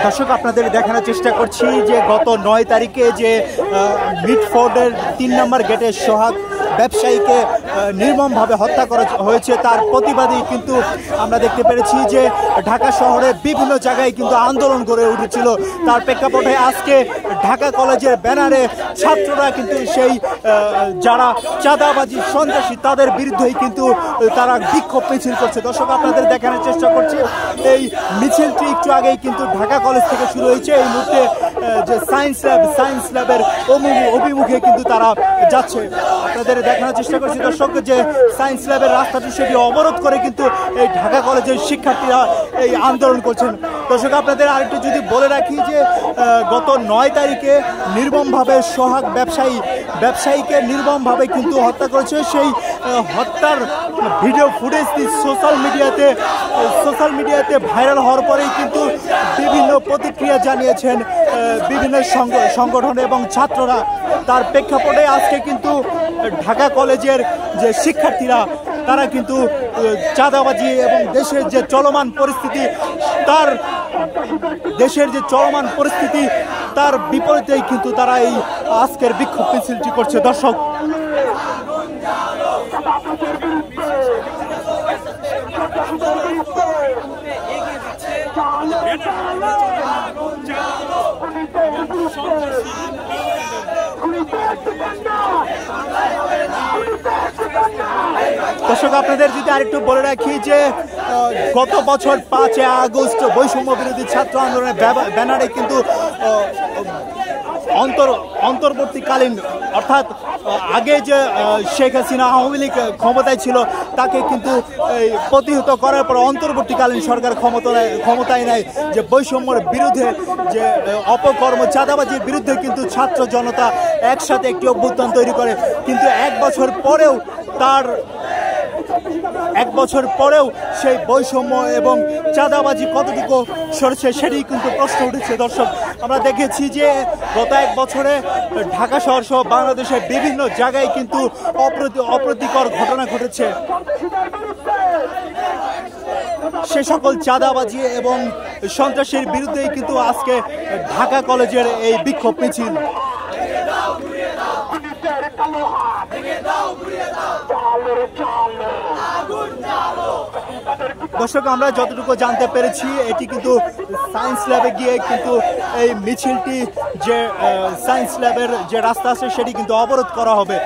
দর্শক আপনাদের দেখানোর চেষ্টা করছি যে গত 9 তারিখে যে মিটফোর্ডের 3 নম্বর গেটের সোহাগ ব্যবসায়ীকে নির্মমভাবে হত্যা করা হয়েছে তার প্রতিবাদী কিন্তু আমরা দেখতে পেরেছি যে ঢাকা শহরে বিভিন্ন জায়গায় কিন্তু আন্দোলন গড়ে উঠেছিল। তার প্রেক্ষাপটে আজকে ঢাকা কলেজের ব্যানারে ছাত্ররা কিন্তু সেই যারা চাঁদাবাজি সন্ত্রাসী তাদের বিরুদ্ধেই কিন্তু তারা বিক্ষোভ মিছিল করছে। দর্শক আপনাদের দেখানোর চেষ্টা করছি এই মিছিলটি একটু আগেই কিন্তু ঢাকা কলেজ থেকে শুরু হয়েছে। এই মুহূর্তে যে সায়েন্স ল্যাবের অভিমুখে কিন্তু তারা যাচ্ছে। আপনাদের দেখানোর চেষ্টা করছি দর্শক যে সায়েন্স ল্যাবের রাস্তাটি সেটি অবরোধ করে কিন্তু এই ঢাকা কলেজের শিক্ষার্থীরা এই আন্দোলন করছেন। দর্শক আপনাদের আরেকটু যদি বলে রাখি যে গত 9 তারিখে নির্মমভাবে সোহাগ ব্যবসায়ীকে নির্মমভাবে কিন্তু হত্যা করেছে। সেই হত্যার ভিডিও ফুটেজটি সোশ্যাল মিডিয়াতে ভাইরাল হওয়ার পরেই কিন্তু বিভিন্ন প্রতিক্রিয়া জানিয়েছেন বিভিন্ন সংগঠন এবং ছাত্ররা। তার প্রেক্ষাপটে আজকে কিন্তু ঢাকা কলেজের যে শিক্ষার্থীরা তারা কিন্তু চাঁদাবাজি এবং দেশের যে চলমান পরিস্থিতি তার বিপরীতেই কিন্তু তারা এই আজকের বিক্ষোভ মিছিলটি করছে। দর্শক আপনাদের যদি আরেকটু বলে রাখি যে গত বছর 5 আগস্ট বৈষম্য বিরোধী ছাত্র আন্দোলনের ব্যানারে কিন্তু অন্তর্বর্তীকালীন অর্থাৎ আগে যে শেখ হাসিনা আওয়ামী লীগ ক্ষমতায় ছিল তাকে কিন্তু প্রতিহত করার পর অন্তর্বর্তীকালীন সরকার ক্ষমতায় নেয় যে বৈষম্যের বিরুদ্ধে যে অপকর্ম চাঁদাবাজির বিরুদ্ধে কিন্তু ছাত্র জনতা একসাথে একটি অভ্যুত্থান তৈরি করে। কিন্তু এক বছর পরেও সেই বৈষম্য এবং চাঁদাবাজি কতটুকু সরছে সেটি কিন্তু প্রশ্ন উঠেছে। দর্শক আমরা দেখেছি যে গত 1 বছরে ঢাকা শহর সহ বাংলাদেশের বিভিন্ন জায়গায় কিন্তু অপ্রীতিকর ঘটনা ঘটেছে। সে সকল চাঁদাবাজি এবং সন্ত্রাসের বিরুদ্ধেই কিন্তু আজকে ঢাকা কলেজের এই বিক্ষোভ মিছিল। দর্শক আমরা যতটুকু জানতে পেরেছি এটি কিন্তু সায়েন্স ল্যাবে গিয়ে কিন্তু এই মিছিলটি যে সায়েন্স ল্যাবের যে রাস্তা আছে সেটি কিন্তু অবরোধ করা হবে।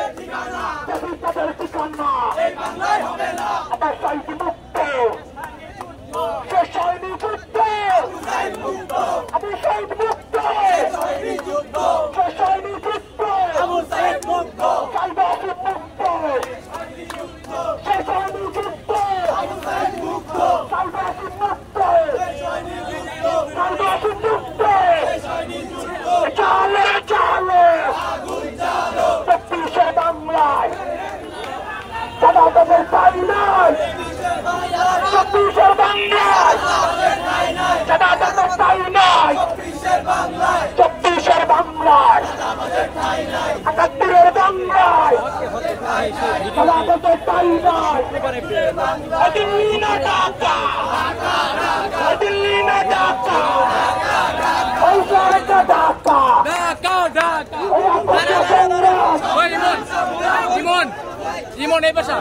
ইমন এই পাশা